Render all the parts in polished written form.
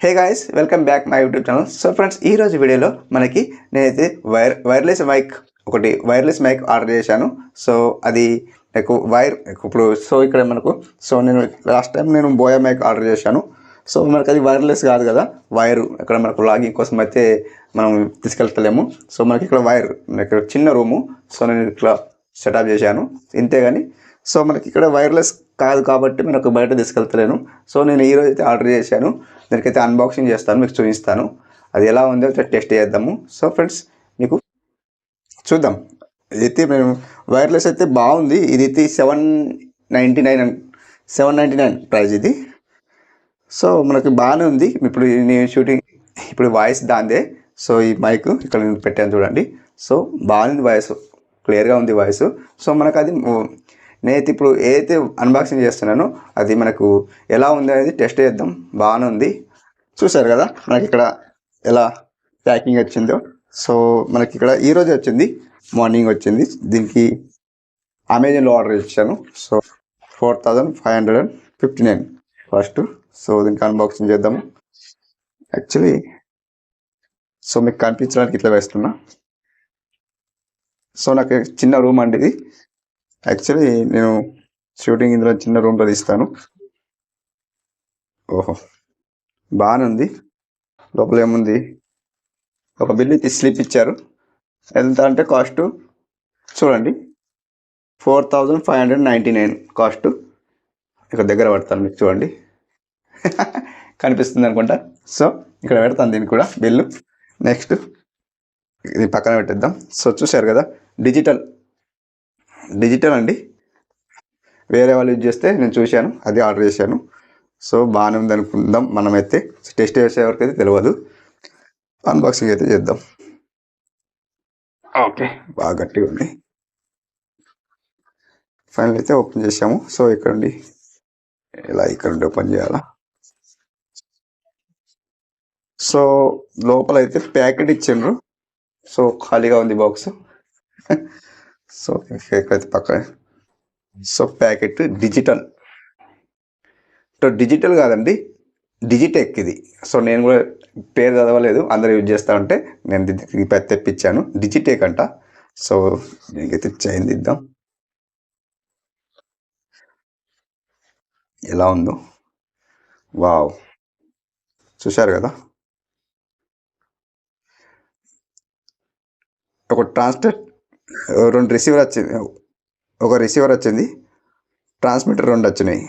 Hey guys, welcome back my YouTube channel. So friends, ఈ రోజు వీడియోలో మనకి నేనైతే wireless mic wireless mic order చేశాను. సో అది నాకు ఇప్పుడు ఇక్కడ మనకు నేను last time Boya mic order చేశాను. సో మనకు అది వైర్లెస్ కాదు కదా, వైర్ ఇక్కడ మనకు లాగింగ్ కోసం అయితే మనం తీసుకెళ్తలేము. సో మనకి ఇక్కడ ఇక్కడ చిన్న రూము. సో నేను ఇట్లా సెటప్ చేశాను ఇంతే. కానీ సో మనకి ఇక్కడ వైర్లెస్ కాదు కాబట్టి మనకు బయట తీసుకెళ్తలేను. సో నేను ఈరోజు అయితే ఆర్డర్ చేశాను. దానికైతే అన్బాక్సింగ్ చేస్తాను, మీకు చూపిస్తాను అది ఎలా ఉందో టెస్ట్ చేద్దాము. సో ఫ్రెండ్స్, మీకు చూద్దాం. ఇదైతే మేము వైర్లెస్ అయితే బాగుంది. ఇది అయితే 799 ప్రైస్ ఇది. సో మనకి బాగానే ఉంది. ఇప్పుడు నేను షూటింగ్ ఇప్పుడు వాయిస్ దాందే. సో ఈ మైక్ ఇక్కడ నేను పెట్టాను చూడండి. సో బాగుంది, వాయిస్ క్లియర్గా ఉంది వాయిస్. సో మనకు అది నేనైతే ఇప్పుడు ఏదైతే అన్బాక్సింగ్ చేస్తున్నానో అది మనకు ఎలా ఉంది అనేది టెస్ట్ చేద్దాం. బాగానే ఉంది. చూసారు కదా మనకి ఇక్కడ ఎలా ప్యాకింగ్ వచ్చిందో. సో మనకి ఇక్కడ ఈరోజే వచ్చింది, మార్నింగ్ వచ్చింది. దీనికి అమెజాన్లో ఆర్డర్ ఇచ్చాను. So 4559 first. సో దీనికి అన్బాక్సింగ్ చేద్దాము. యాక్చువల్లీ సో మీకు కనిపించడానికి ఇట్లా వేస్తున్నా. సో నాకు చిన్న రూమ్ అండి ఇది. యాక్చువల్లీ నేను షూటింగ్ ఇందులో చిన్న రూమ్లో తీస్తాను. ఓహో, బాగానే ఉంది. లోపల ఏముంది, ఒక బిల్ స్లిప్ ఇచ్చారు. ఎంత అంటే కాస్ట్ చూడండి, 4599 కాస్ట్. ఇక్కడ దగ్గర పడతాను, మీకు చూడండి కనిపిస్తుంది అనుకుంటా. సో ఇక్కడ పెడతాను దీనికి కూడా బిల్లు. నెక్స్ట్ ఇది పక్కన పెట్టేద్దాం. సో చూశారు కదా, డిజిటల్ అండి. వేరే వాళ్ళు యూజ్ చేస్తే నేను చూశాను, అది ఆర్డర్ చేశాను. సో బాగానే ఉంది అనుకుందాం. మనమైతే టెస్ట్ చేసే వరకు అయితే తెలియదు. అన్బాక్సింగ్ అయితే చేద్దాం. ఓకే, బాగా గట్టిగా ఉంది. ఫైనల్ అయితే ఓపెన్ చేసాము. సో ఇక్కడ నుండి ఇక్కడ నుండి ఓపెన్ చేయాలా. సో లోపల అయితే ప్యాకెట్ ఇచ్చిండ్రు. సో ఖాళీగా ఉంది బాక్స్. సో ఇక్కడైతే పక్కన సో ప్యాకెట్ డిజిటల్ కాదండి, డిజిటెక్ ఇది. సో నేను కూడా పేరు చదవలేదు, అందరూ యూజ్ చేస్తా ఉంటే నేను తెప్పించాను. డిజిటెక్ అంట. సో దీనికైతే చైన్ దిద్దాం, ఎలా ఉందో. వావ్, చూశారు కదా. ఒక రెండు రిసీవర్ వచ్చింది, ఒక రిసీవర్ వచ్చింది. ట్రాన్స్మిటర్ రెండు వచ్చినాయి,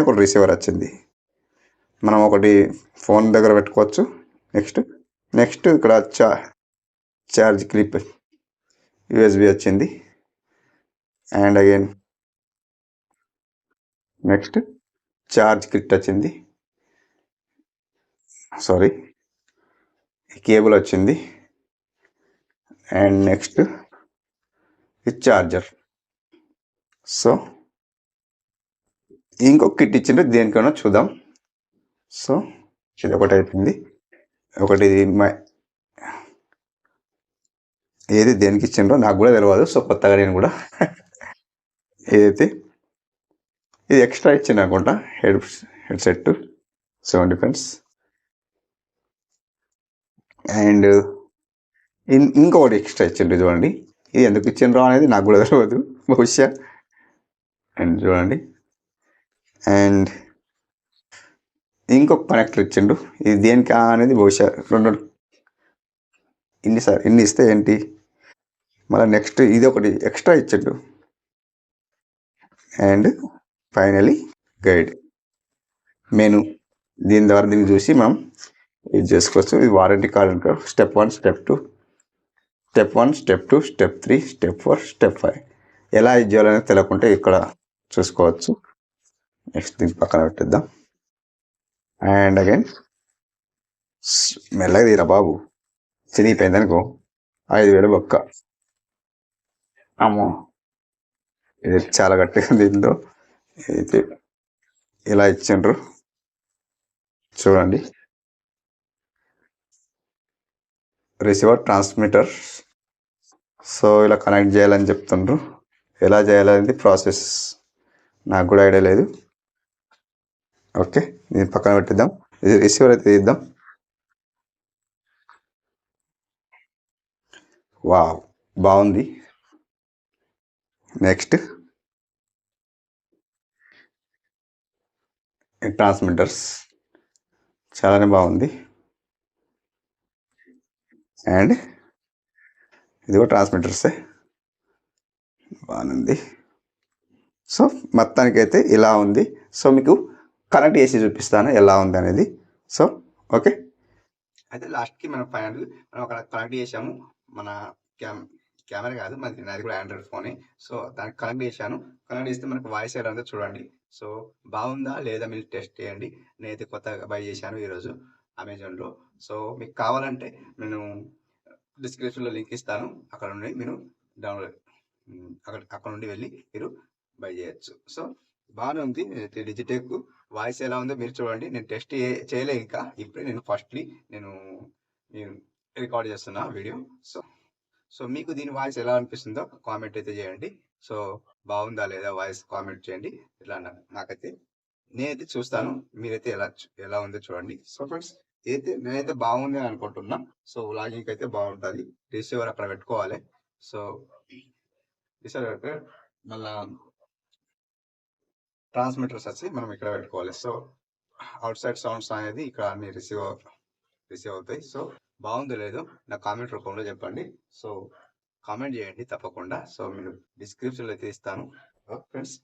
ఒక రిసీవర్ వచ్చింది. మనం ఒకటి ఫోన్ దగ్గర పెట్టుకోవచ్చు. నెక్స్ట్ ఇక్కడ ఛార్జ్ క్లిప్ యూఎస్బి వచ్చింది. And again next charge kit వచ్చింది. సారీ, కేబుల్ వచ్చింది. అండ్ నెక్స్ట్ ఇది ఛార్జర్. సో ఇంకొక కిట్ ఇచ్చిండ్రు, దేనికైనా చూద్దాం. సో ఇది ఒకటి అయిపోయింది. ఒకటి ఏది దేనికి ఇచ్చిండ్రో నాకు కూడా తెలియదు. సో కొత్తగా నేను కూడా ఏదైతే ఇది ఎక్స్ట్రా ఇచ్చింది అనుకుంటా, హెడ్సెట్ 70 ఫ్రెండ్స్. అండ్ ఇంకొకటి ఎక్స్ట్రా ఇచ్చిండ్రు చూడండి. ఇది ఎందుకు ఇచ్చిండ్రో అనేది నాకు కూడా తెలియదు, బహుశా. అండ్ చూడండి, అండ్ ఇంకొక కనెక్టర్ ఇచ్చిండు. ఇది దేనికి అనేది బహుశా ఇన్ని ఇస్తే ఏంటి. మళ్ళీ నెక్స్ట్ ఇది ఒకటి ఎక్స్ట్రా ఇచ్చిండు. And finally guide menu. దీని ద్వారా దీన్ని చూసి మనం ఇది చేసుకోవచ్చు. ఇది వారంటీ కార్డ్ అంటే step 1, step 2, step 3, step 4, step 5 ఎలా ఇది చేయాలనేది తెలియకుంటే ఇక్కడ చూసుకోవచ్చు. నెక్స్ట్ దీనికి పక్కన పెట్టేద్దాం. అండ్ అగైన్ మెల్లగా తీరా బాబు, చినిగిపోయింది అనుకో 5000 బొక్క. అమ్మో, ఇది చాలా గట్టిగా ఉంది. ఇందులో ఇది ఇలా ఇచ్చిండ్రు చూడండి. Receiver, transmitter. సో ఇలా కనెక్ట్ చేయాలని చెప్తుండ్రు. ఎలా చేయాలనేది ప్రాసెస్ నాకు కూడా ఐడియా లేదు. ఓకే, దీన్ని పక్కన పెట్టిద్దాం. ఇది రిసీవర్ అయితే తీద్దాం. వావ్, బాగుంది. నెక్స్ట్ ట్రాన్స్మిటర్స్ చాలానే బాగుంది. అండ్ ఇది కూడా ట్రాన్స్మిటర్సే, బాగుంది. సో మొత్తానికైతే ఇలా ఉంది. సో మీకు కనెక్ట్ చేసి చూపిస్తాను ఎలా ఉంది అనేది. సో ఓకే, అయితే లాస్ట్కి మనం ఫైనల్ మనం అక్కడ కనెక్ట్ చేసాము. మన కెమెరా కాదు, నాది కూడా ఆండ్రాయిడ్ ఫోనే. సో దానికి కనెక్ట్ చేశాను. కనెక్ట్ చేస్తే మనకు వాయిస్ ఎలా ఉందో చూడండి. సో బాగుందా లేదా మీరు టెస్ట్ చేయండి. నేనైతే కొత్తగా బై చేశాను ఈరోజు అమెజాన్లో. సో మీకు కావాలంటే నేను డిస్క్రిప్షన్లో లింక్ ఇస్తాను. అక్కడ నుండి మీరు డౌన్లోడ్ అక్కడ నుండి వెళ్ళి మీరు బై చేయొచ్చు. సో బాగానే ఉంది. డిజిటెక్ వాయిస్ ఎలా ఉందో మీరు చూడండి. నేను టెస్ట్ చేయలే ఇంకా, ఇప్పుడే నేను ఫస్ట్లీ నేను రికార్డ్ చేస్తున్నా వీడియో. సో సో మీకు దీని వాయిస్ ఎలా అనిపిస్తుందో కామెంట్ అయితే చేయండి. సో బాగుందా లేదా వాయిస్ కామెంట్ చేయండి. ఇట్లా నాకైతే నేనైతే చూస్తాను, మీరైతే ఎలా ఉందో చూడండి. సో ఫ్రెండ్స్, నేనైతే బాగుంది అని అనుకుంటున్నా. సో లాగింగ్ అయితే బాగుంటుంది. రిసీవర్ అక్కడ పెట్టుకోవాలి. సో రిసీవర్ పెడితే మళ్ళా ట్రాన్స్మిటర్స్ వచ్చి మనం ఇక్కడ పెట్టుకోవాలి. సో అవుట్ సైడ్ సౌండ్స్ అనేది ఇక్కడ అన్ని రిసీవ్ అవుతాయి. సో బాగుందో లేదో నా కామెంట్ రూపంలో చెప్పండి. సో కామెంట్ చేయండి తప్పకుండా. సో మీరు డిస్క్రిప్షన్లో అయితే ఇస్తాను ఫ్రెండ్స్.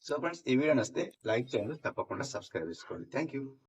సో ఫ్రెండ్స్, ఈ వీడియో నచ్చితే లైక్ చేయండి, తప్పకుండా సబ్స్క్రైబ్ చేసుకోండి. Thank you.